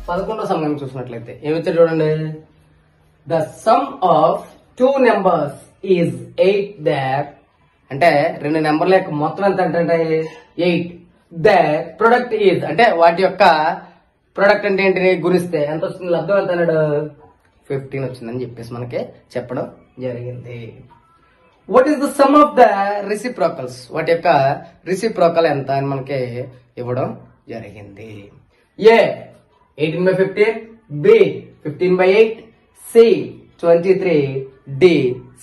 11వ సమయం చూసినట్లయితే ఏమిచ్చారు చూడండి. The sum of 2 numbers is 8 there, అంటే 2 నెంబర్ల యొక్క మొత్తం ఎంత అంటే 8. దేర్ ప్రొడక్ట్ ఈజ్, అంటే వాటి యొక్క ప్రొడక్ట్ అంటే ఏంటి గురిస్తే ఎంత వస్తుంది, లబ్ధం ఎంత అన్నాడు 15 వచ్చిందని చెప్పేసి మనకి చెప్పడం జరిగింది. What is the sum of the reciprocals, వాటి యొక్క రెసిప్రోకల్ ఎంత అని మనకి ఇవ్వడం జరిగింది. ఏ 18/15, బి 15/8, సి 23, డి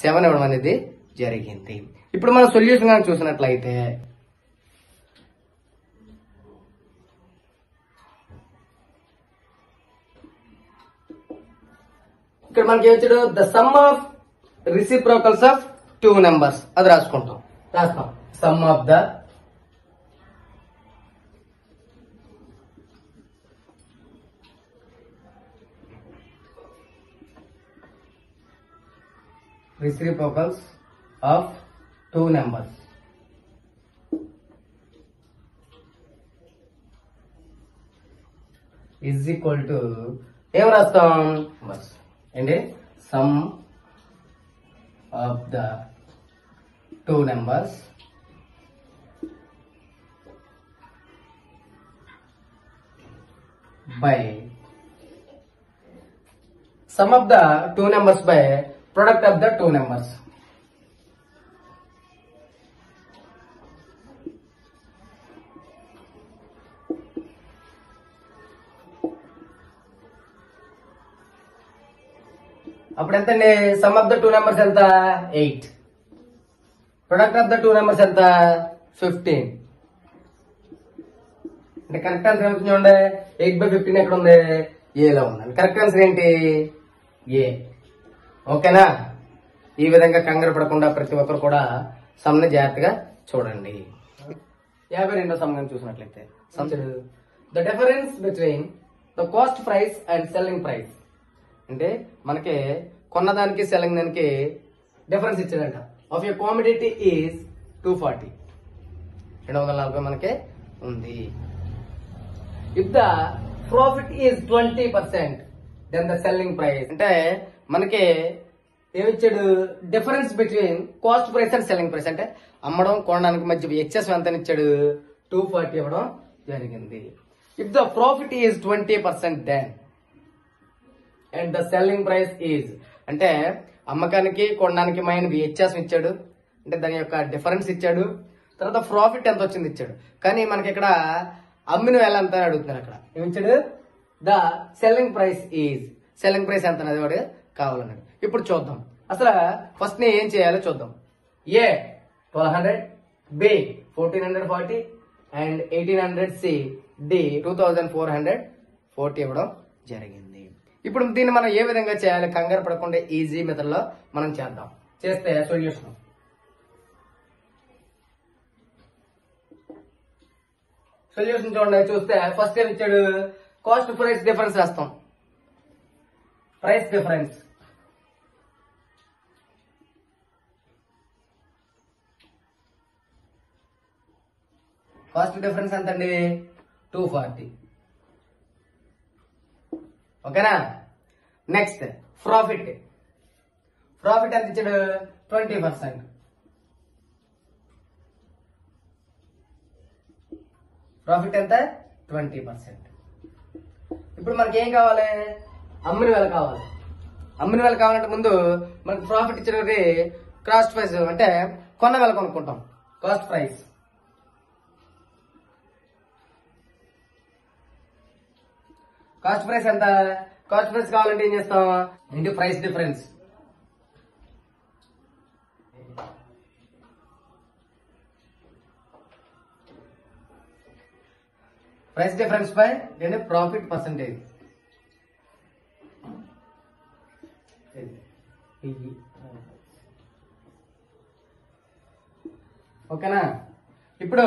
7 ఇవ్వడం అనేది జరిగింది. ఇప్పుడు మనం సొల్యూషన్ గా చూసినట్లయితే ఇక్కడ మనకి ఏమొచ్చాడు, the sum of reciprocals of 2 numbers, అది రాస్తాం. Sum of the reciprocals of 2 numbers is equal to ఏం రాస్తాం అంటే some of the 2 numbers by some of the 2 numbers by product of the 2 numbers. అప్పుడు ఎంత అండి, సమ్ ఆఫ్ ద 2 నెంబర్స్ ఎంత 8, product of the 2 numbers ఎంత 15. అంటే correct answer ఏమవుతుంది చూడండి, 8/15 ఎక్కడ ఉంది, ఏలో ఉందండి. కరెక్ట్ ఆన్సర్ ఏంటి ఏ. ఓకేనా, ఈ విధంగా కంగారు పడకుండా ప్రతి ఒక్కరు కూడా సమ్ని జాగ్రత్తగా చూడండి. 52వ సమయం చూసినట్లయితే the difference between the cost price and selling price, అంటే మనకి కొన్నదానికి సెల్లింగ్ దానికి డిఫరెన్స్ ఇచ్చాడంట. ఆఫ్ ఏ కామోడిటీ ఈజ్ 240, 240 మనకి ఉంది. If the profit is 20% then the selling price, అంటే మనకి ఏమిచ్చాడు, difference between cost price and selling price, అంటే అమ్మడం కొనడానికి మధ్య వ్యత్యాసం ఎంత ఇచ్చాడు 240 ఇవ్వడం జరిగింది. If the profit is 20% then and the selling price is, అంటే అమ్మకానికి కొనడానికి మైన వ్యత్యాసం ఇచ్చాడు, అంటే దాని యొక్క డిఫరెన్స్ ఇచ్చాడు. తర్వాత ప్రాఫిట్ ఎంత వచ్చింది ఇచ్చాడు, కానీ మనకి ఇక్కడ అమ్మిన వేళ ఎంత అని అడుగుతున్నారు. అక్కడ ఏమిచ్చాడు, the selling price is, selling price ఎంత అనేది వాడు కావాలన్నాడు. ఇప్పుడు చూద్దాం అసలు ఫస్ట్ ని ఏం చేయాలో చూద్దాం. ఏ 1200, బి 1440 అండ్ 1800, సి డి 2440 ఇవ్వడం జరిగింది. ఇప్పుడు దీన్ని మనం ఏ విధంగా చేయాలి, కంగారు పడకుండా ఈజీ మెథడ్ లో మనం చేద్దాం. చేస్తే సొల్యూషన్ చూడండి. చూస్తే ఫస్ట్ ఏం ఇచ్చాడు, కాస్ట్ ప్రైస్ డిఫరెన్స్ వేస్తాం. ప్రైస్ డిఫరెన్స్ కాస్ట్ డిఫరెన్స్ ఎంత అండి 240. ఓకేనా. నెక్స్ట్ ప్రాఫిట్, ప్రాఫిట్ ఎంత ఇచ్చాడు 20%. ప్రాఫిట్ ఎంత 20%. ఇప్పుడు మనకి ఏం కావాలి, అమ్మిన వేల కావాలి. అమ్మిన వేల కావాలంటే ముందు మనకి ప్రాఫిట్ ఇచ్చేది కాస్ట్ ప్రైస్, అంటే కొన్న వేల కొనుక్కుంటాం. కాస్ట్ ప్రైస్ కాస్ట్ ప్రైస్ ఎంత, కాస్ట్ ప్రైస్ కావాలంటే ఏం చేస్తాం, into price difference. Price difference by profit percentage. ఓకేనా. ఇప్పుడు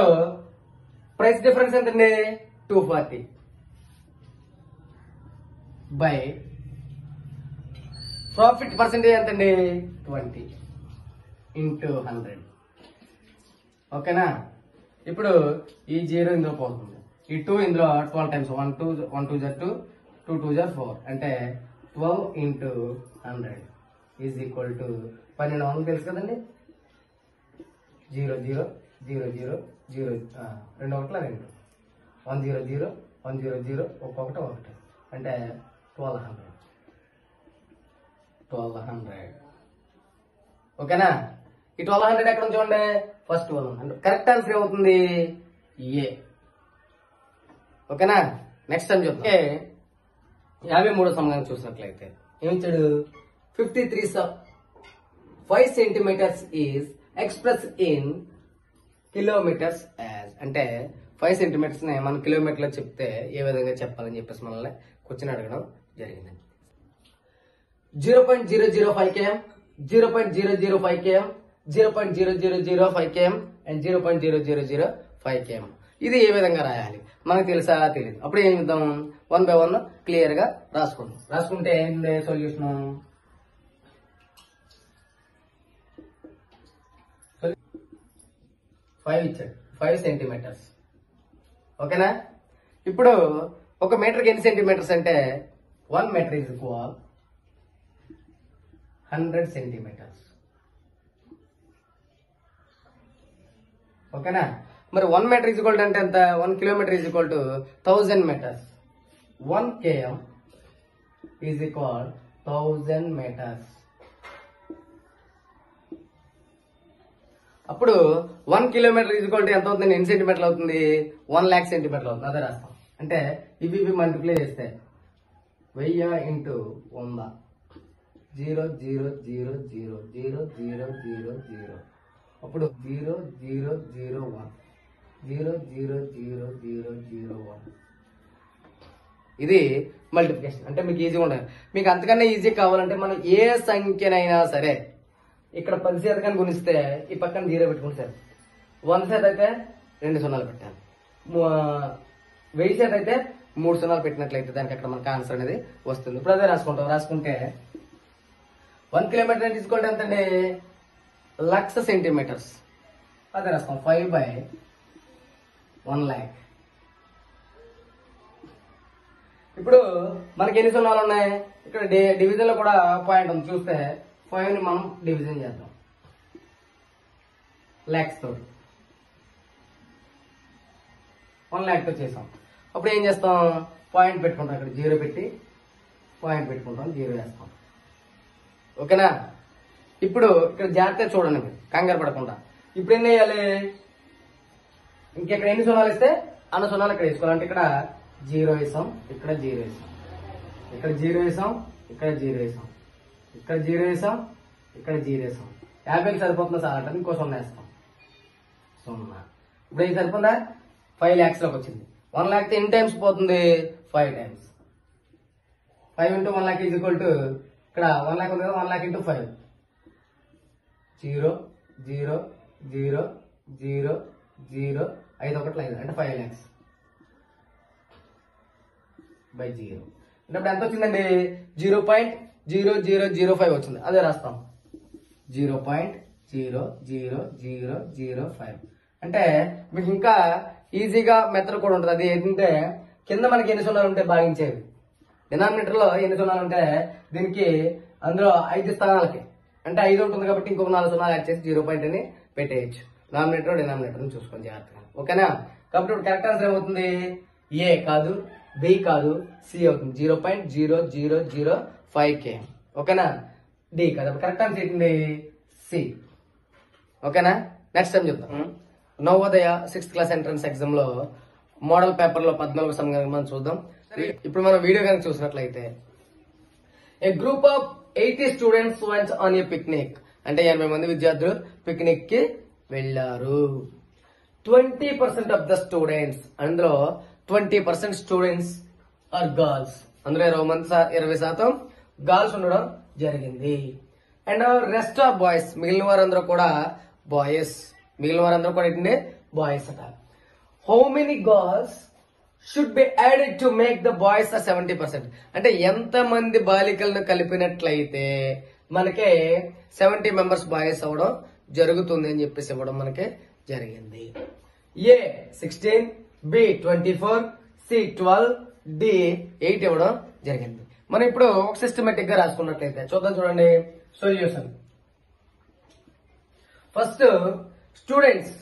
ప్రైస్ డిఫరెన్స్ ఎంతండి 240 బై ప్రాఫిట్ పర్సెంటేజ్ ఎంతండి 20 ఇంటూ 100. ఓకేనా. ఇప్పుడు ఈ 0 ఇందులో పోతుంది, ఈ 2 ఇందులో 12 టైమ్స్ 1 2 1 2 2 2 2 జా 4 అంటే 12 ఇంటూ 100 ఈజ్ ఈక్వల్ టు 1200 తెలుసు కదండి. 0 0 0 0 0 2 ఒకట్ల 2 1 0 0 1 0 0 1 1 అంటే 1200. ఓకేనా? ఈ 1200 ఎక్కడ చూడండి, ఫస్ట్ 1200. కరెక్ట్ ఆన్సర్ ఏమవుతుంది? ఏ. ఓకేనా? నెక్స్ట్ టైం చూద్దాం. 53వ సమీకరణం చూసినట్లయితే ఏమిచ్చాడు? 53/5 centimetres is express in kilometres as. అంటే 5 సెంటీమీటర్స్ ని మనం కిలోమీటర్లో చెప్తే ఏ విధంగా చెప్పాలని చెప్పేసి మనల్ని క్వశ్చన్ అడగడం జరిగింది. 0.005 km, 0.005 km, 0.0005 km and 0.0005 km. ఇది ఏ విధంగా రాయాలి మనకు తెలుసా? తెలియదు. అప్పుడు ఏం చేద్దాం? 1 by 1 క్లియర్ గా రాసుకుంటాం. రాసుకుంటే ఏంటి సొల్యూషన్? 5 ఇచ్చాడు, 5 సెంటీమీటర్స్. ఓకేనా? ఇప్పుడు ఒక మీటర్కి ఎన్ని సెంటీమీటర్స్ అంటే 1 మీటర్ ఈజ్ ఈక్వల్ 100 సెంటీమీటర్స్. ఓకేనా? మరి 1 మీటర్ ఈజ్ ఈక్వల్ అంటే ఎంత? 1 kilometre is equal to 1000 metres. 1 km is equal 1000 metres. అప్పుడు 1 కిలోమీటర్ ఈజ్ ఈక్వల్ టు ఎంత అవుతుంది? ఎన్ని సెంటీమీటర్లు అవుతుంది? 1 లాక్ సెంటీమీటర్లు అవుతుంది. అదే రాస్తాం. అంటే ఇవి మల్టిప్లై చేస్తే 1000 ఇంటూ 100 0 0 0 0 0 0 0 0 అప్పుడు 0 0 0 1 0 0 0 0 0 1. ఇది మల్టిప్లికేషన్. అంటే మీకు ఈజీగా ఉండాలి. మీకు అంతకన్నా ఈజీ కావాలంటే మనం ఏ సంఖ్యనైనా సరే ఇక్కడ 10 శాతం గుణిస్తే ఈ పక్కన 0 పెట్టుకుంటే సరే. 100 శాతం అయితే 2 సున్నాలు పెట్టాలి. 1000 శాతం అయితే 3 సున్నాలు పెట్టినట్లయితే దానికి అక్కడ మనకు ఆన్సర్ అనేది వస్తుంది. ఇప్పుడు అదే రాసుకుంటాం. రాసుకుంటే 1 కిలోమీటర్ తీసుకోవడం ఎంత అండి? 1,00,000 సెంటీమీటర్స్. అదే రాస్తాం. 5/1 lakh. ఇప్పుడు మనకి ఎన్ని సున్నాలు ఉన్నాయి? ఇక్కడ డివిజన్ లో కూడా పాయింట్ ఉంది. చూస్తే 5 ని మనం డివిజన్ చేద్దాం లాక్స్ తోటి. 1 lakh తో చేసాం. అప్పుడు ఏం చేస్తాం? పాయింట్ పెట్టుకుంటాం. ఇక్కడ 0 పెట్టి పాయింట్ పెట్టుకుంటాం, 0 వేస్తాం. ఓకేనా? ఇప్పుడు ఇక్కడ జాగ్రత్తగా చూడండి, మీరు కంగారు పడకుండా. ఇప్పుడు ఏం వేయాలి? ఇంకెక్కడ ఎన్ని సున్నాలు ఇస్తే అన్న సున్నాలు ఇక్కడ వేసుకోవాలి. అంటే ఇక్కడ 0 వేసాం, ఇక్కడ 0 వేసాం, ఇక్కడ 0 వేసాం, ఇక్కడ 0 వేసాం, ఇక్కడ 0 వేసాం, ఇక్కడ 0 వేసాం. 50కి సరిపోతుందా సార్ అంటే ఇంకో 0 వేస్తాం. 0. ఇప్పుడు ఇది సరిపోతుందా? 5 lakhs లోకి వచ్చింది. 1 lakh ఎన్ని టైమ్స్ పోతుంది? 5 times. 5 into 1 lakh is equal to ఇక్కడ 1 lakh ఉంది కదా, 1 lakh into 5 0 0 0 0 0 5 1 5 అంటే 5 lakhs by 0. అంటే ఇప్పుడు ఎంత వచ్చిందండి? 0.0005 వచ్చింది. అదే రాస్తాం. 0.00005 అంటే మీకు ఇంకా ఈజీగా మెథడ్ కూడా ఉంటుంది. అది ఏంటంటే కింద మనకి ఎన్ని సున్నాలు ఉంటే భాగించేవి. డినామినేటర్ లో ఎన్ని సున్నాలు ఉంటే దీనికి అందులో 5 స్థానాలకి అంటే 5 ఉంటుంది కాబట్టి ఇంకొక 4 సున్నాలు యాడ్ చేసి 0 పాయింట్ అని పెట్టేయచ్చు. డినామినేటర్ ని చూసుకొని జాగ్రత్తగా. ఓకేనా? కాబట్టి ఇప్పుడు కరెక్ట్ ఆన్సర్ ఏమవుతుంది? ఏ కాదు, బి కాదు, సి అవుతుంది. 0.0005 km. ఓకేనా? డి కాదు. కరెక్ట్ ఆన్సర్ ఏంటి? సి. ఓకేనా? నెక్స్ట్ టైం చెప్తాం. Navodaya 6th class entrance exam లో మోడల్ పేపర్ లో 14వ సమీకరణం మనం చూద్దాం. ఇప్పుడు మనం వీడియో కనుక చూసినట్లయితే a group of 80 students went on a picnic. అంటే 80 మంది విద్యార్థులు పిక్నిక్ కి వెళ్లారు. 20% ఆఫ్ ద స్టూడెంట్స్, అందులో 20% స్టూడెంట్స్ ఆర్ గర్ల్స్. అందులో 20% గర్ల్స్ ఉండడం జరిగింది. అండ్ రెస్ట్ ఆఫ్ బాయ్స్, మిగిలిన వారందరూ కూడా బాయ్స్. మిగిలిన వారందరూ కూడా ఏంటంటే బాయ్స్ అట. How many girls should be added to make the boys 70%. అంటే ఎంత మంది బాలికలను కలిపినట్లయితే మనకి 70 మెంబర్స్ బాయ్స్ అవ్వడం జరుగుతుంది అని చెప్పేసి ఇవ్వడం మనకి జరిగింది. ఏ 16, బి 24, సి 12, డి 8 ఇవ్వడం జరిగింది. మనం ఇప్పుడు ఒక సిస్టమేటిక్ గా రాసుకున్నట్లయితే చూద్దాం. చూడండి సొల్యూషన్. ఫస్ట్ స్టూడెంట్స్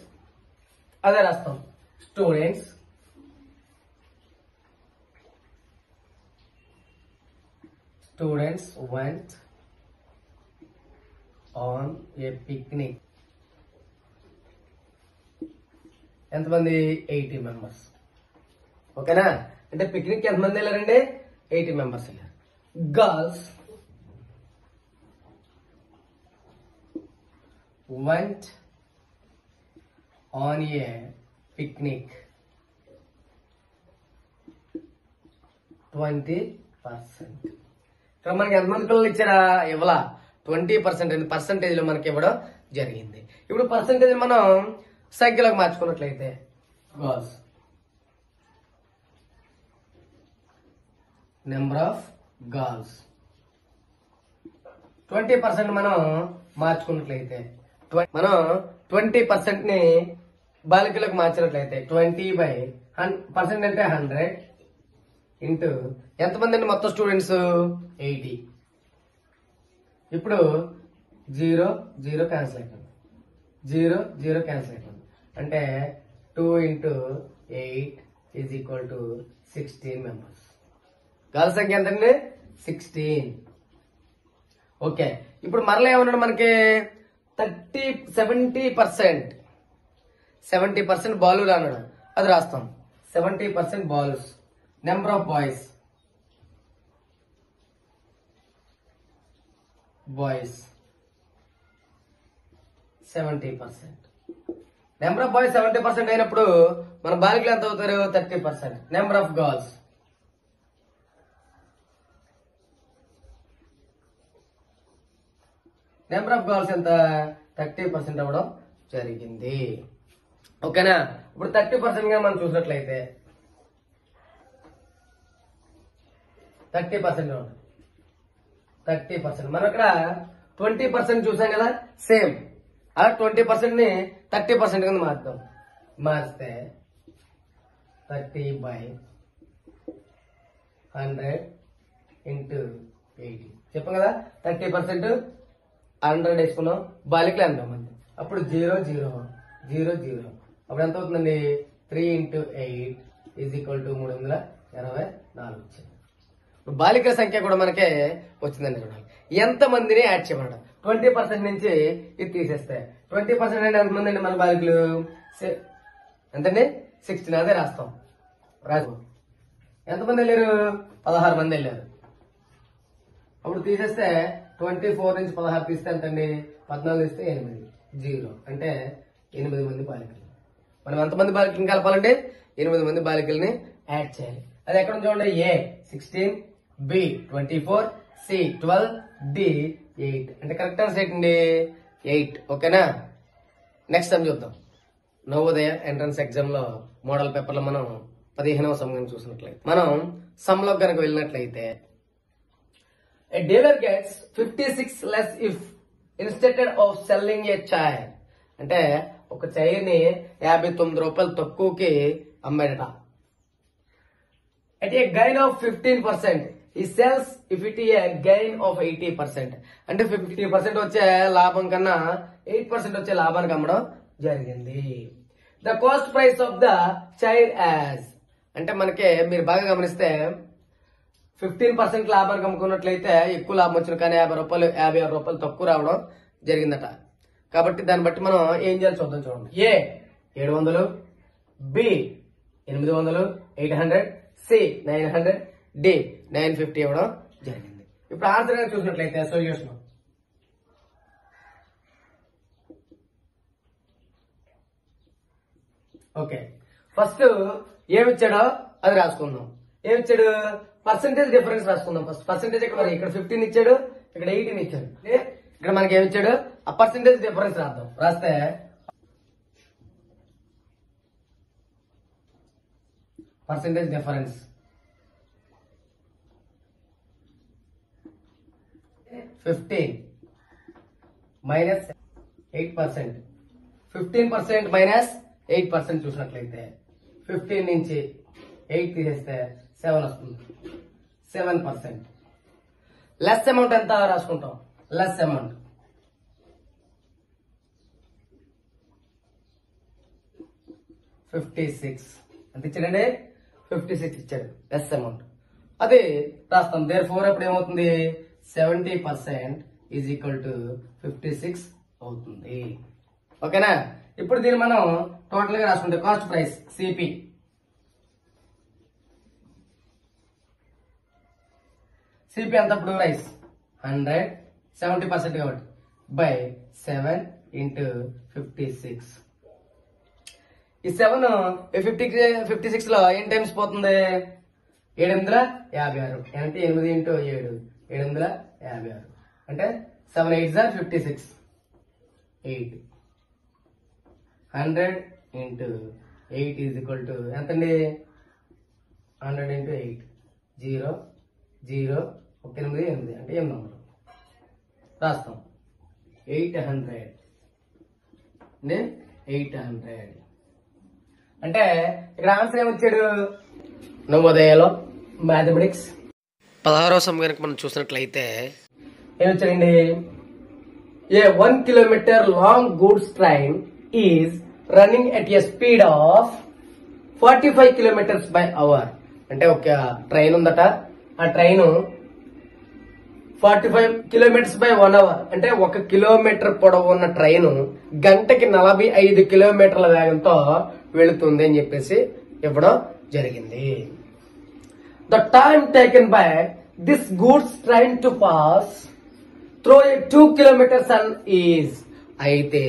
అదే రాస్తాం. Students went on a picnic. ఎంతమంది? 80 మెంబర్స్. ఓకేనా? అంటే పిక్నిక్ ఎంతమంది వెళ్ళారండి? 80 మెంబర్స్ వెళ్ళారు. Girls went on a picnic 20%. ఇక్కడ మనకి ఎంతమంది పిల్లలు ఇచ్చారా? ఇవ్వలా. 20% పర్సంటేజ్ లో మనకి ఇవ్వడం జరిగింది. ఇప్పుడు పర్సంటేజ్ మనం సంఖ్యలోకి మార్చుకున్నట్లయితే గర్ల్స్ నెంబర్ ఆఫ్ గర్ల్స్ 20% మనం మార్చుకున్నట్లయితే మనం 20% ని బాలికలకు మార్చినట్లయితే 20/100 అంటే 100 ఇంటూ ఎంతమంది అండి మొత్తం స్టూడెంట్స్? 80. ఇప్పుడు 0 0 క్యాన్సిల్ అయిపోయింది. 0 0 క్యాన్సిల్ అయిపోయింది. అంటే 2 × 8 = 16 మెంబర్స్. గర్ల్స్ సంఖ్య ఎంతండి? 16. ఓకే. ఇప్పుడు మరలా ఏమన్నాడు మనకి? 70% బాలులు అన్నాడు. అది రాస్తాం. 70% balls. Number of boys 70%. Number of boys 70% అయినప్పుడు మన బాలికలు ఎంత అవుతారు? 30%. నెంబర్ ఆఫ్ గర్ల్స్ ఎంత? 30% అవ్వడం జరిగింది. ఓకేనా? ఇప్పుడు 30% గా మనం చూసినట్లయితే 30% మనం ఇక్కడ 20% చూసాం కదా, సేమ్ అలా 20% ని 30% కింద మార్చుదాం. మార్చితే 30/100 × 80 చెప్పాం కదా. 30% 100 వేసుకున్నాం. బాలికలు 80 మంది. అప్పుడు 0 0 0 0 అప్పుడు ఎంత అవుతుందండి? 3 × 8 = 324 వచ్చింది. బాలికల సంఖ్య కూడా మనకే వచ్చిందండి. చూడాలి ఎంత మందిని యాడ్ చేయమన్నాడు. 20% నుంచి ఇది తీసేస్తే 20% అంటే ఎంతమంది అండి మన బాలికలు? ఎంతండి? 16. అదే రాస్తాం. రాజు ఎంతమంది వెళ్ళారు? 16 మంది వెళ్ళారు. అప్పుడు తీసేస్తే 24 నుంచి 16 తీస్తే ఎంతండి? 14 తీస్తే 8 0 అంటే 8 మంది బాలికలు. మనం ఎంతమంది బాలికలను కలపాలంటే 8 మంది బాలికల్ని యాడ్ చేయాలి. అది ఎక్కడ చూడండి? A 16, B 24, C 12, D 8 అంటే కరెక్ట్ ఆన్సర్ ఏంటండి? 8. ఓకేనా? నెక్స్ట్ సమ్ చూద్దాం. నవోదయ ఎంట్రన్స్ ఎగ్జామ్ లో మోడల్ పేపర్ లో మనం 15వ సమ్ చూసినట్లయితే మనం సమ్ లో కనుక వెళ్ళినట్లయితే a dealer gets 56 less if instead of selling a chair. అంటే ఒక చైర్ ని 59 రూపాయలు తక్కువకి అమ్మాడట. at a gain of 15%. he sells if it is a gain of 80%. అంటే 50% వచ్చే లాభం కన్నా 8% వచ్చే లాభానికి అమ్మడం జరిగింది. The cost price of the chair as అంటే మనకి మీరు బాగా గమనిస్తే 15% లాభానికి అమ్ముకున్నట్లయితే ఎక్కువ లాభం వచ్చిన కానీ 56 రూపాయలు తక్కువ రావడం జరిగిందట. కాబట్టి దాన్ని బట్టి మనం ఏం చేయాలి చూద్దాం. చూడండి. ఏ 700, బి 800, 800, సి 900, డి 950 ఇవ్వడం జరిగింది. ఇప్పుడు ఆన్సర్ చూసినట్లయితే సొల్యూషన్ ఓకే. ఫస్ట్ ఏమిచ్చాడో అది రాసుకుందాం. ఏమిచ్చాడు? పర్సెంటేజ్ డిఫరెన్స్ రాసుకుందాం. ఫస్ట్ పర్సెంటేజ్ ఇక్కడ 15 ఇచ్చాడు, ఇక్కడ 18 ఇచ్చాడు. ఇక్కడ మనకి ఏమి ఇచ్చాడు? ఆ పర్సెంటేజ్ డిఫరెన్స్ రాద్దాం. రాస్తే పర్సెంటేజ్ డిఫరెన్స్ 15 -8%. 15% -8% చూసినట్లయితే 15 నుంచి 8 తీసేస్తే 7 వస్తుంది. 7%. లెస్ అమౌంట్ ఎంత రాసుకుంటాం? లెస్ అమౌంట్ 56 ఎంత ఇచ్చాడండి? 56 ఇచ్చాడు లెస్ అమౌంట్. అది రాస్తాం. దేర్ఫోర్ అప్పుడు ఏమవుతుంది? 70% ఈజ్ ఈక్వల్ టు 56 అవుతుంది. ఓకేనా? ఇప్పుడు దీన్ని మనం టోటల్ గా రాసుకుంటే కాస్ట్ ప్రైస్ సిపి ఎంత అప్పుడు? ప్రైస్ 100 70% కాబట్టి బై 7 ఇంటూ 56. ఈ 7 56 లో ఎన్ని టైమ్స్ పోతుంది? 756 అంటే 8 ఇంటూ 7 756 అంటే 7 8 56 8 100 ఇంటూ 8 ఈజ్ ఈక్వల్ టు ఎంతండి? 100 ఇంటూ 8 0 0 8 8 అంటే 800 రాస్తాం. 800 అంటే ఇక్కడ ఆన్సర్ ఏమొచ్చాడు? నవోదయలో మ్యాథమెటిక్స్ 16వ సమ్ కనుక మనం చూసినట్లయితే ఏమొచ్చాడండి? ఏ 1 kilometer long goods train is running at a speed of 45 kilometers by hour. అంటే ఒక ట్రైన్ ఉందట, ఆ ట్రైన్ 45 kilometers by 1 hour అంటే 1 కిలోమీటర్ పొడవు ఉన్న ట్రైన్ గంటకి 45 కిలోమీటర్ల వేగంతో వెళుతుంది అని చెప్పేసి ఇవ్వడం జరిగింది. The time taken by this goods train to pass through 2 kilometers is అయితే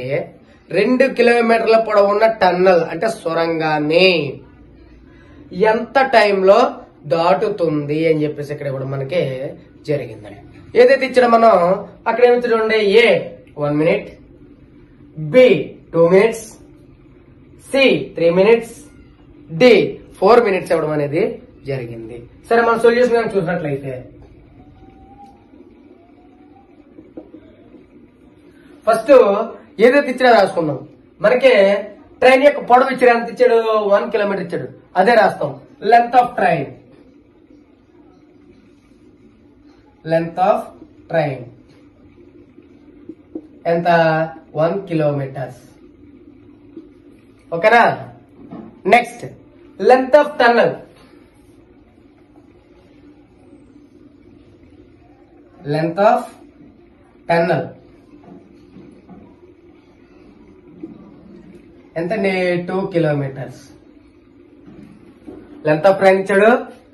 2 కిలోమీటర్ల పొడవు ఉన్న టన్నల్ అంటే సొరంగాన్ని ఎంత టైంలో దాటుతుంది అని చెప్పేసి ఇక్కడ కూడా మనకి జరిగిందని ఏదైతే ఇచ్చాడో మనం అక్కడ ఏమి చూడండి? A 1 minute, B 2 minutes, C 3 minutes, D 4 minutes ఇవ్వడం అనేది జరిగింది. సరే మన సొల్యూషన్ చూసినట్లయితే ఫస్ట్ ఏదైతే ఇచ్చినా రాసుకుందాం. మనకి ట్రైన్ యొక్క పొడవు ఇచ్చాడు, ఎంత ఇచ్చాడు? 1 kilometer ఇచ్చాడు, అదే రాస్తాం. లెంత్ ఆఫ్ ట్రైన్ ఎంత? 1 kilometer. ఓకేనా? నెక్స్ట్ లెంత్ ఆఫ్ టన్నల్ ఎంతండి? 2 kilometers. లెంత్ ఆఫ్ ట్రైన్ ఇచ్చాడు,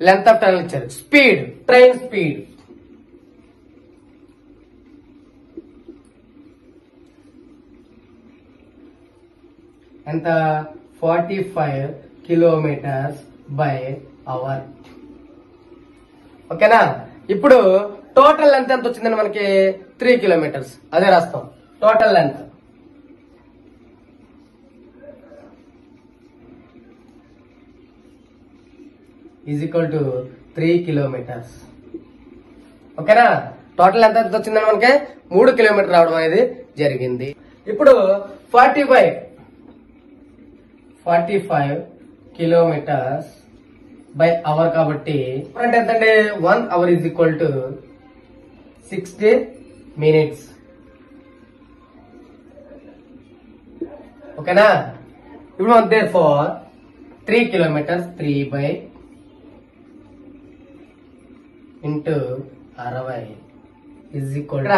లెంత్ ఆఫ్ టనల్ ఇచ్చాడు. స్పీడ్, ట్రైన్ స్పీడ్ ఎంత? 45 kilometers by hour. ఓకేనా? ఇప్పుడు టోటల్ లెంత్ ఎంత వచ్చిందండి మనకి? 3 kilometers, అదే రాస్తాం. Total length is equal to 3 kilometers. ఓకేనా? టోటల్ ఎంత వచ్చిందని మనకి 3 kilometers రావడం అనేది జరిగింది. ఇప్పుడు 45 kilometers by hour కాబట్టి అంటే ఎంతండి? 1 hour is equal to 60 minutes. ఓకేనా? ఇప్పుడు మనం therefore 3 kilometers 3 by into 60 is equal. ఇక్కడ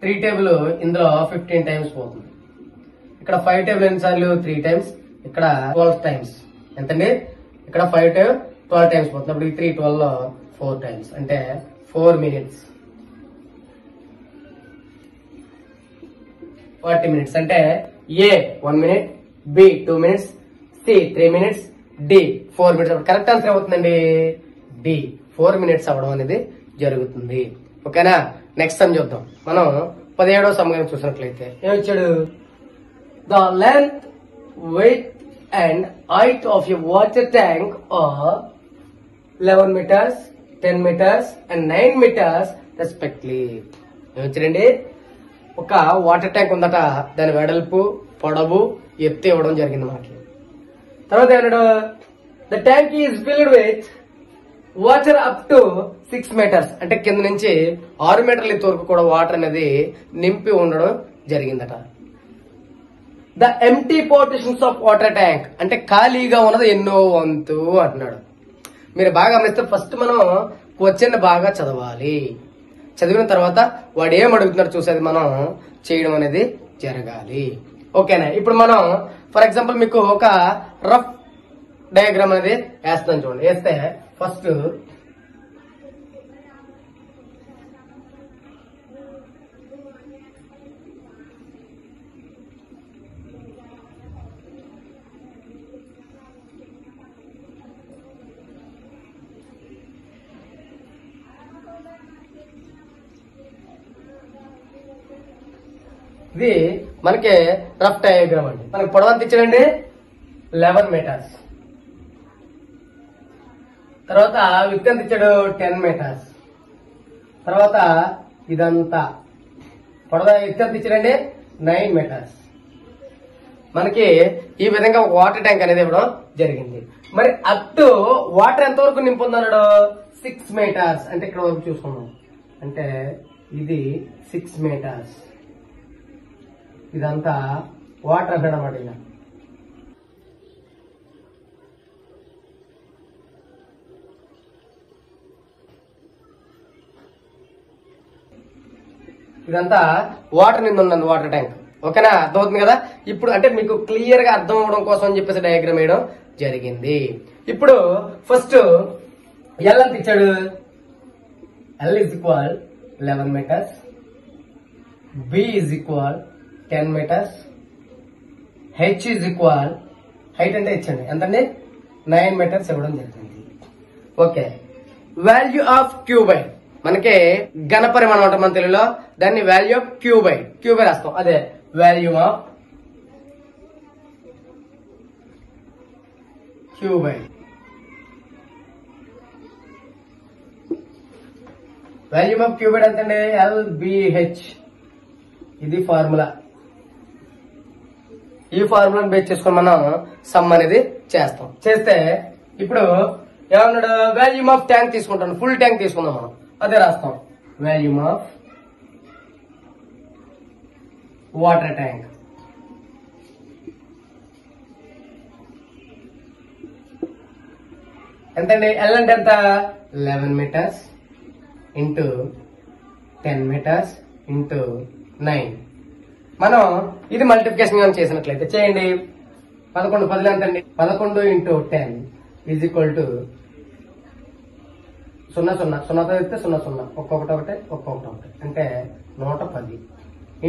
3 టేబుల్ ఇందులో 15 times పోతుంది. ఇక్కడ 5 టేబుల్ ఎన్నిసార్లు? 3 times. ఇక్కడ 12 times. ఎంతండి? ఇక్కడ 5 టేబుల్ 12 times పోతుంది. అప్పుడు 3 12 లో 4 times అంటే 4 minutes. 40 minutes అంటే A 1 minute, B 2 minutes, C 3 minutes, D 4 minutes. Correct answer అవుతుందండి డి 4 minutes అవ్వడం అనేది జరుగుతుంది. ఓకేనా? నెక్స్ట్ సమ్ చూద్దాం. మనం 17వ సమ్ చూసినట్లయితే ఏమిచ్చాడు? The length, width and height of a water tank are 11 meters, 10 meters and 9 meters respectively. ఏమిచ్చాడండి? ఒక వాటర్ ట్యాంక్ ఉందట, దాని వెడల్పు, పొడవు, ఎత్తు ఇవ్వడం జరిగింది మనకి. తర్వాత ఏమన్నాడు? The tank is filled with water up to 6 metres అంటే కింద నుంచి 6 మీటర్ల ఎత్తు వరకు కూడా వాటర్ అనేది నింపి ఉండడం జరిగిందట. The empty portions of water tank అంటే ఖాళీగా ఉన్నది ఎన్నో వంతు అంటున్నాడు. మీరు బాగా గమనిస్తే ఫస్ట్ మనం క్వశ్చన్ బాగా చదవాలి. చదివిన తర్వాత వాడు ఏం అడుగుతున్నాడు చూసేది మనం చేయడం అనేది జరగాలి. ఓకేనా? ఇప్పుడు మనం ఫర్ ఎగ్జాంపుల్ మీకు ఒక రఫ్ డయాగ్రామ్ అనేది వేస్తాను చూడండి. వేస్తే ఫస్ట్ ఇది మనకి రఫ్ డయాగ్రామ్ అండి. మనకి పొడవంత ఇచ్చాడండి 11 మీటర్స్. తర్వాత విడ్త్ ఎంత ఇచ్చాడు 10 మీటర్స్. తర్వాత ఇదంతా పొడవ ఎత్తు ఎంత ఇచ్చాడండి 9 మీటర్స్. మనకి ఈ విధంగా వాటర్ ట్యాంక్ అనేది ఇవ్వడం జరిగింది. మరి అప్ టు వాటర్ ఎంత వరకు నింపుతున్నాడు 6 మీటర్స్ అంటే ఇక్కడ వరకు చూసుకున్నాం. అంటే ఇది 6 మీటర్స్. ఇదంతా వాటర్ అంటాడు అన్నమాట. ఇలా ఇదంతా వాటర్ నింద ఉన్నది వాటర్ ట్యాంక్. ఓకేనా? అర్థమవుతుంది కదా? ఇప్పుడు అంటే మీకు క్లియర్ గా అర్థం అవడం కోసం అని చెప్పేసి డయాగ్రామ్ వేయడం జరిగింది. ఇప్పుడు ఫస్ట్ ఎల్ ఎంత ఇచ్చాడు? L is equal 11 metres, B is equal 10 metres, H is equal height అంటే ఇచ్చండి ఎంతండి 9 మీటర్స్ ఇవ్వడం జరిగింది. ఓకే. వాల్యూ ఆఫ్ క్యూబైడ్ మనకి ఘన పరిమాణం అంటాం మన తెలుగులో. దాన్ని వాల్యూ ఆఫ్ క్యూబైడ్ రాస్తాం. అదే value of cuboid. Value of cuboid ఎంతండి ఎల్బిహెచ్. ఇది ఫార్ములా. ఈ ఫార్ములాను బేస్ చేసుకొని మనం సమ్ అనేది చేస్తాం. చేస్తే ఇప్పుడు ఏమన్నాడు? వాల్యూమ్ ఆఫ్ ట్యాంక్ తీసుకుంటాను. ఫుల్ ట్యాంక్ తీసుకుందాం మనం. అదే రాస్తాం వాల్యూమ్ ఆఫ్ వాటర్ ట్యాంక్. ఎంతండి? ఎల్ అంటే ఎంత 11 మీటర్స్ ఇంటూ 10 మీటర్స్ ఇంటూ 9. మనం ఇది మల్టిప్లికేషన్ చేసినట్లయితే చేయండి. 11 10 ఎంతండి? 11 ఇంటూ 10 ఈజ్ ఈక్వల్ టు 0 0 0తో ఇస్తే 0 0 ఒక్కొక్కటి ఒకటి అంటే 110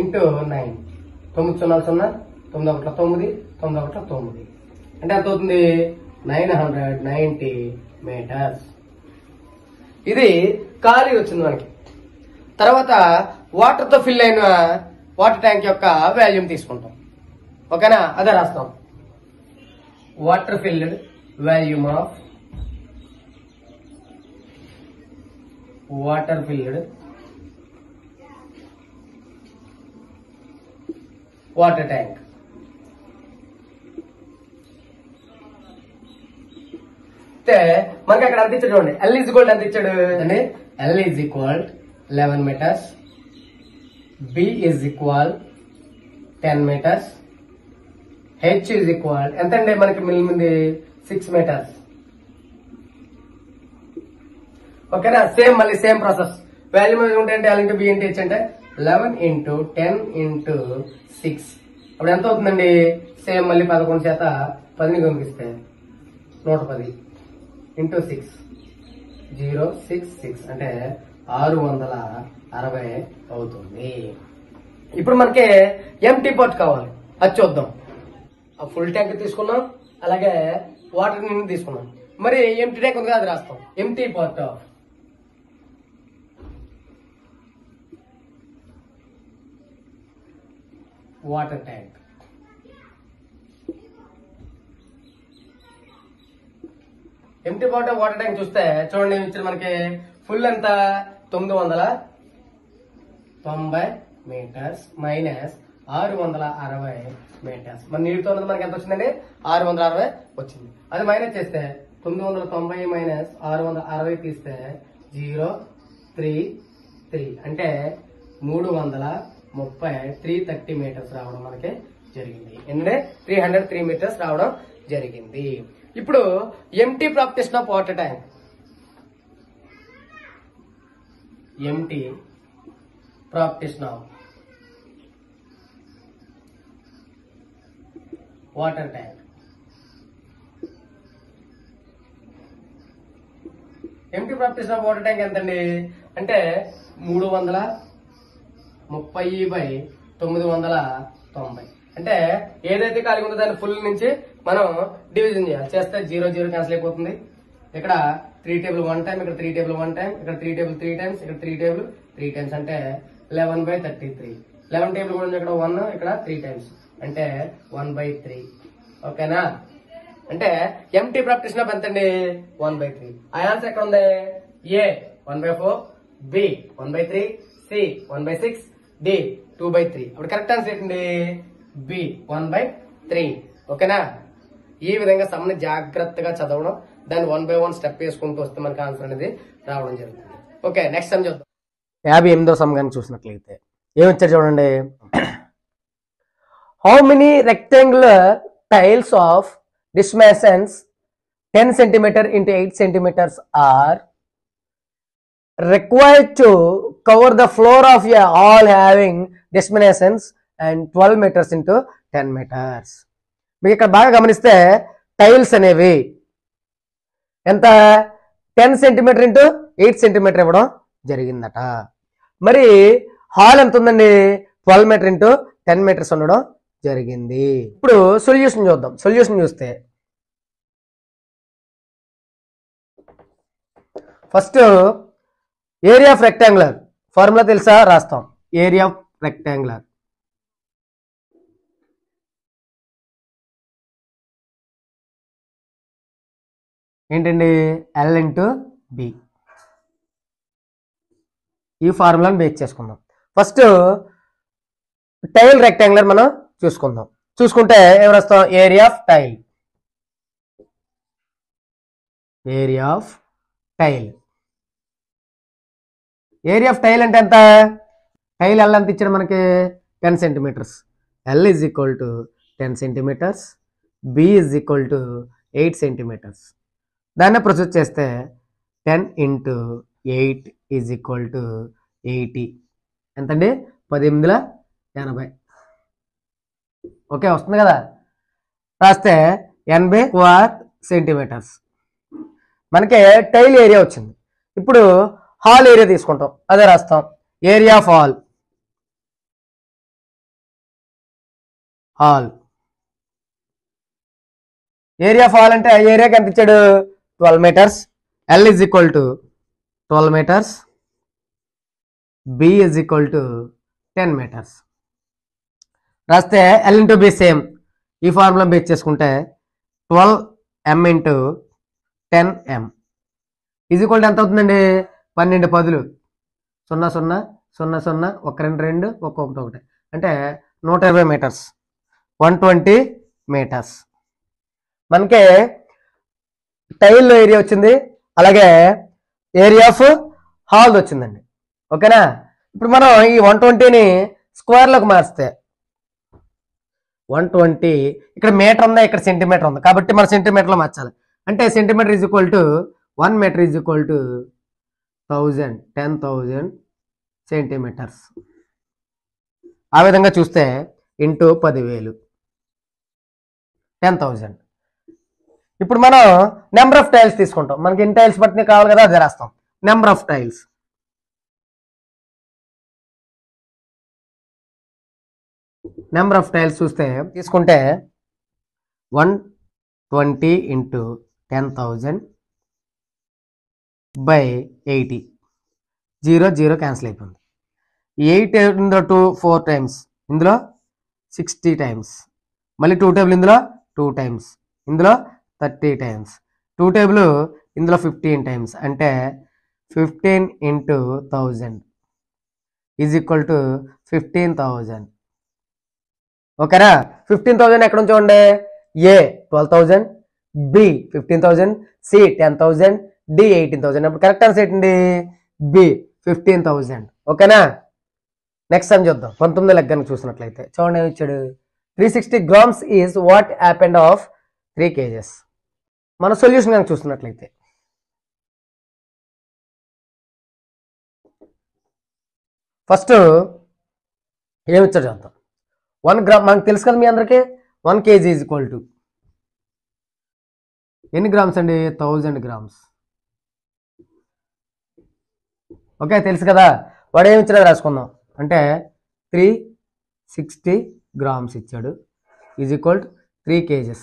ఇంటూ 9 9 0 0 9 1 9 9 1 9 అంటే ఎంత అవుతుంది 990 మీటర్స్. ఇది ఖాళీ వచ్చింది మనకి. తర్వాత వాటర్ తో ఫిల్ అయిన వాటర్ ట్యాంక్ యొక్క వాల్యూమ్ తీసుకుంటాం. ఓకేనా? అదే రాస్తాం water filled volume of water filled water tank. మనకి అక్కడ ఎంత ఇచ్చాడు చూడండి. ఎల్ ఈజ్ ఈక్వల్ ఎంత ఇచ్చాడు అంటే L is equal 11 metres, B is equal 10 metres, H is equal ఎంతండి మనకి మిగిలింది 6 మీటర్స్. ఓకేనా? సేమ్ మళ్ళీ సేమ్ ప్రాసెస్. వాల్యూమ్ ఏంటంటే L into B into H అంటే 11 ఇంటూ 10 ఇంటూ 6 అప్పుడు ఎంత అవుతుందండి? సేమ్ మళ్ళీ 11 చేత 10ని పంపిస్తే 110 ఇంటూ 6 066 అంటే 660 అవుతుంది. ఇప్పుడు మనకి ఎంటీ పార్ట్ కావాలి. అది చూద్దాం. ఆ ఫుల్ ట్యాంక్ తీసుకున్నాం, అలాగే వాటర్ ని తీసుకున్నాం. మరి ఎంటీ ట్యాంక్ ఉంది కదా, అది రాస్తాం. Empty part of water tank. Empty part of water tank చూస్తే చూడండి ఇచ్చిన మనకి ఫుల్ ఎంత 990 మీటర్స్ మైనస్ 660 మీటర్స్. మన నీటితో ఉన్నది మనకి ఎంత వచ్చిందండి 660 వచ్చింది. అది మైనస్ చేస్తే 990 మైనస్ 660 తీస్తే 033 అంటే 330 మీటర్స్ రావడం మనకి జరిగింది. ఎందుకంటే 303 మీటర్స్ రావడం జరిగింది. ఇప్పుడు empty practice of water tank. Empty practice of water tank. Empty practice of water tank ఎంతండి అంటే 330/990. అంటే ఏదైతే ఖాళీ ఉందో దాన్ని ఫుల్ నుంచి మనం డివిజన్ చేయాలి. చేస్తే 0 0 క్యాన్సిల్ అయిపోతుంది. ఇక్కడ 3 టేబుల్ 1 టైం, ఇక్కడ 3 టేబుల్ 1 టైం, ఇక్కడ 3 టేబుల్ 3 టైమ్స్, ఇక్కడ 3 టేబుల్ 3 టైమ్స్ అంటే 11/33. 11 టేబుల్ కూడా ఇక్కడ 1, ఇక్కడ 3 టైమ్స్ అంటే 1/3. ఓకేనా? అంటే ఎంటీ ప్రాక్టీస్ ఆఫ్ ఎంతండి 1/3. ఆ ఆన్సర్ ఎక్కడ ఉంది? ఏ 1/4, బి 1/3, సి 1/6, డి 2/3. అప్పుడు కరెక్ట్ ఆన్సర్ ఏంటండి? బి 1/3. ఓకేనా? ఈ విధంగా సమ్ని జాగ్రత్తగా చదవడం, దాన్ని 1 by 1 స్టెప్ వేసుకుంటూ వస్తే మనకి ఆన్సర్ అనేది రావడం జరుగుతుంది. ఓకే, నెక్స్ట్ సమ్ చూద్దాం. 58వ సమ్ కానీ చూసినట్లయితే ఏమొచ్చారు చూడండి. How many rectangular tiles of dimensions 10 cm into 8 cm are required to cover the floor of a hall having dimensions and 12 meters into 10 meters. మీకు ఇక్కడ బాగా గమనిస్తే టైల్స్ అనేవి ఎంత 10 cm into 8 cm ఇవ్వడం జరిగిందట. మరి హాల్ ఎంత ఉందండి? 12 meter into 10 meters ఉండడం జరిగింది. ఇప్పుడు సొల్యూషన్ చూద్దాం. సొల్యూషన్ చూస్తే first area of rectangular formula తెలుసా? రాస్తాం. ఏరియా ఆఫ్ రెక్టాంగులర్ ఏంటండి? L into B. ఈ ఫార్ములాని బేస్ చేసుకుందాం. ఫస్ట్ టైల్ రెక్టాంగులర్ మనం చూసుకుందాం. చూసుకుంటే ఏం రాస్తాం? Area of tile. Area of tile. Area of tile అంటే ఎంత? టైల్ ఎల్ ఎంత ఇచ్చాడు మనకి? 10 centimeters. L is equal to 10 centimeters. B is equal to 8 centimeters. దాన్ని ప్రొసెస్ చేస్తే 10 into 8 ఈజ్ ఈక్వల్ టు 80. ఎంతండి? 1880. ఓకే, వస్తుంది కదా? రాస్తే 80 centimeters. మనకి టైల్ ఏరియా వచ్చింది. ఇప్పుడు హాల్ ఏరియా తీసుకుంటాం. అదే రాస్తాం. Area of hall. Hall area of hall అంటే ఏరియాకి ఎంత ఇచ్చాడు? 12 meters. L is equal to 12 meters. B is equal to 10 meters. రాస్తే ఎల్ ఇంటూ బి సేమ్. ఈ ఫార్ములా బేస్ చేసుకుంటే 12m into 10m is equal to ఎంత అవుతుందండి? 12 10 0 0 0 0 1 2 2 1 1 1 అంటే 120 meters. 120 meters. మనకి టైల్ ఏరియా వచ్చింది, అలాగే ఏరియా ఆఫ్ హాల్ వచ్చిందండి. ఓకేనా? ఇప్పుడు మనం ఈ 120ని స్క్వేర్లోకి మార్స్తే 120 ఇక్కడ మీటర్ ఉందా, ఇక్కడ సెంటీమీటర్ ఉంది, కాబట్టి మనం సెంటీమీటర్లో మార్చాలి. అంటే centimetre is equal to 1 meter is equal to 10,000 centimeters. ఆ విధంగా చూస్తే ఇంటూ 10,000 10,000. ఇప్పుడు మనం నెంబర్ ఆఫ్ టైల్స్ తీసుకుంటాం. మనకి ఎన్ని టైల్స్ పట్టినవి కావాలి కదా, అదే రాస్తాం. Number of tiles. Number of tiles చూస్తే తీసుకుంటే 120 into 10,000 by 80. 0 0 క్యాన్సిల్ అయిపోయింది. 8 ఇందులో 2 4 times, ఇందులో 60 times, మళ్ళీ 2 టేబుల్ ఇందులో 2 times, ఇందులో 30 times, 2 టేబుల్ ఇందులో 15 times అంటే 15 into 1000 ఈజ్ ఈక్వల్ టు 15,000. ఓకేనా? 15,000 ఎక్కడ నుంచి చూడండి? ఏ 12,000, బి 15,000, సి 10,000, డి 18,000. అప్పుడు కరెక్ట్ ఆన్సర్ ఏంటండి? బి 15,000. ఓకేనా? నెక్స్ట్ టైం చూద్దాం. 19 లెక్కను చూసినట్లయితే చూడండి ఏమి ఇచ్చాడు. 360 grams is what happened of 3 kgs. మన సొల్యూషన్ కనుక చూస్తున్నట్లయితే ఫస్ట్ ఏమి ఇచ్చాడు చూద్దాం. 1 గ్రామ్ మనకు తెలుసు కదా మీ అందరికీ. 1 kg ఈజ్ ఈక్వల్ టు ఎన్ని గ్రామ్స్ అండి? 1000 grams. ఓకే, తెలుసు కదా. వాడు ఏమి ఇచ్చాడో రాసుకుందాం. అంటే 360 grams ఇచ్చాడు is equal to 3 kgs.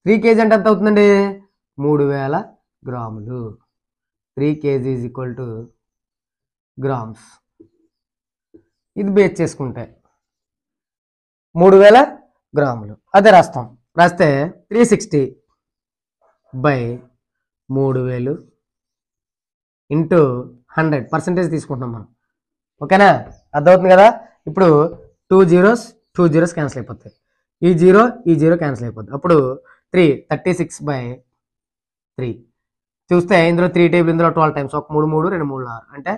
3 kg అంటే ఎంత అవుతుందండి? 3000 గ్రాములు. 3 kg is equal to grams. ఇది బేస్ చేసుకుంటే 3000 గ్రాములు అదే రాస్తాం. రాస్తే 360 బై 3000 ఇంటూ 100% తీసుకుంటున్నాం మనం. ఓకేనా? అర్థమవుతుంది కదా. ఇప్పుడు 2 zeros క్యాన్సిల్ అయిపోతాయి. ఈ జీరో క్యాన్సిల్ అయిపోద్ది. అప్పుడు 36 బై 3 చూస్తే ఇందులో 3 టేబుల్, ఇందులో 12 టైమ్స్. 1 3 3 2 3 6 అంటే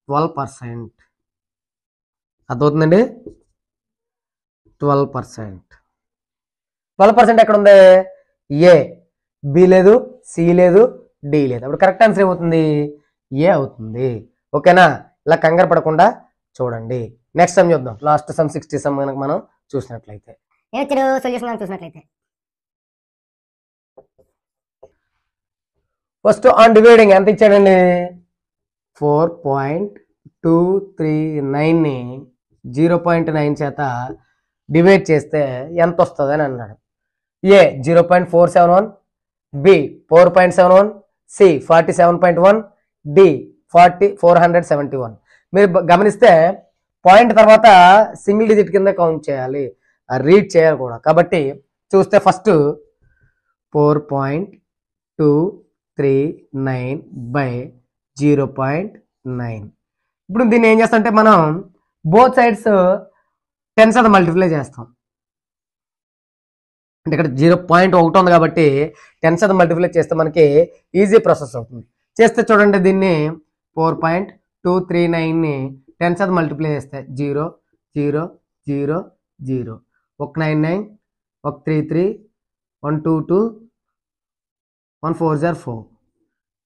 12%. అర్థమవుతుందండి? 12%. 12% ఎక్కడ ఉంది? ఏ, బి లేదు, సి లేదు, డి లేదు. అప్పుడు కరెక్ట్ ఆన్సర్ ఏమవుతుంది? ఏ అవుతుంది. ఓకేనా? ఇలా కంగారు పడకుండా చూడండి. నెక్స్ట్ సమ్ చూద్దాం. లాస్ట్ సమ్ 60 సమ్ కనుక మనం చూసినట్లయితే సొల్యూషన్ చూసినట్లయితే ఫస్ట్ ఆన్ డివైడింగ్ ఎంత ఇచ్చాడండి? 4.239 ని 0.9 చేత డివైడ్ చేస్తే ఎంత వస్తుంది అని అన్నాడు. ఏ 0.471, బి 4.71, సి 47.1, డి 471. మీరు గమనిస్తే పాయింట్ తర్వాత సింగిల్ డిజిట్ కింద కౌంట్ చేయాలి, రీడ్ చేయాలి కూడా. కాబట్టి చూస్తే ఫస్ట్ 4.239 బై 0.9. ఇప్పుడు దీన్ని ఏం చేస్తాం అంటే మనం బోత్ సైడ్స్ 10 మల్టిప్లై చేస్తాం. అంటే ఇక్కడ 0.1 ఉంది కాబట్టి 10 మల్టిప్లై చేస్తే మనకి ఈజీ ప్రాసెస్ అవుతుంది. చేస్తే చూడండి, దీన్ని 4.239 ని 10 మల్టిప్లై చేస్తే 0 0 0 0 199 133 122 140 4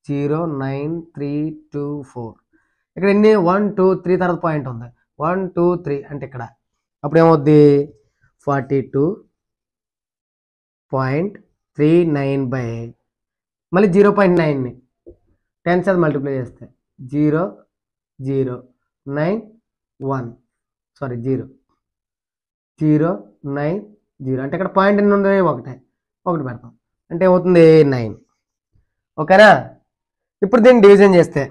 09324. ఇక్కడ ఎన్ని 1 2 3 తర్వాత పాయింట్ ఉంది. 1 2 3 అంటే ఇక్కడ. అప్పుడు ఏమవుద్ది? 42.39 బై మళ్ళీ 0.9ని 10 మల్టిప్లై చేస్తే 0 0 9 1 సారీ 0 0 9 0 అంటే ఇక్కడ పాయింట్ ఎన్ని ఉంది? ఒకటి పెడతాం. అంటే ఏమవుతుంది? 9. ఓకేనా? ఇప్పుడు దీన్ని డివిజన్ చేస్తే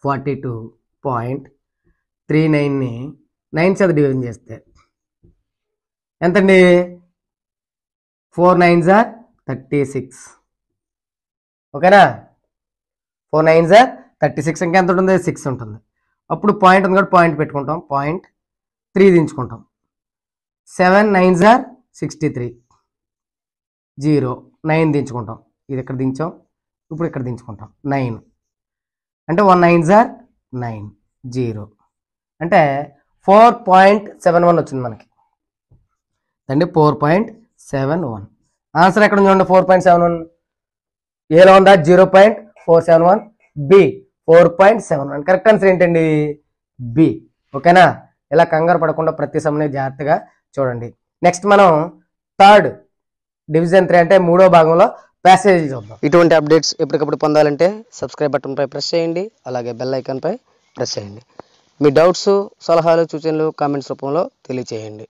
42.39 ని 9 చేత డివిజన్ చేస్తే ఎంతండి? 4 9s are 36. ఓకేనా? 4 9s are 36. ఇంకా ఎంత ఉంటుంది? 6 ఉంటుంది. అప్పుడు పాయింట్ ఉంది కాబట్టి పాయింట్ పెట్టుకుంటాం. 0.3 దించుకుంటాం. 7 9s are 63. 0 9 దించుకుంటాం. ఇది ఇక్కడ దించాం, ఇప్పుడు ఇక్కడ దించుకుంటాం. 9 అంటే 1 9s are 9 0 అంటే 4.71 వచ్చింది మనకి అండి. 4.71 ఆన్సర్ ఎక్కడ ఉంది? 4.71 ఏలో ఉందా? 0.471, బి 4.71. కరెక్ట్ ఆన్సర్ ఏంటండి? బి. ఓకేనా? ఇలా కంగారు పడకుండా ప్రతి సమయం జాగ్రత్తగా చూడండి. నెక్స్ట్ మనం థర్డ్ డివిజన్ 3 అంటే 3వ భాగంలో ప్యాసేజ్ చూద్దాం. ఇటువంటి అప్డేట్స్ ఎప్పటికప్పుడు పొందాలంటే సబ్స్క్రైబ్ బటన్ పై ప్రెస్ చేయండి, అలాగే బెల్ ఐకాన్ పై ప్రెస్ చేయండి. మీ డౌట్స్, సలహాలు, సూచనలు కామెంట్స్ రూపంలో తెలియచేయండి.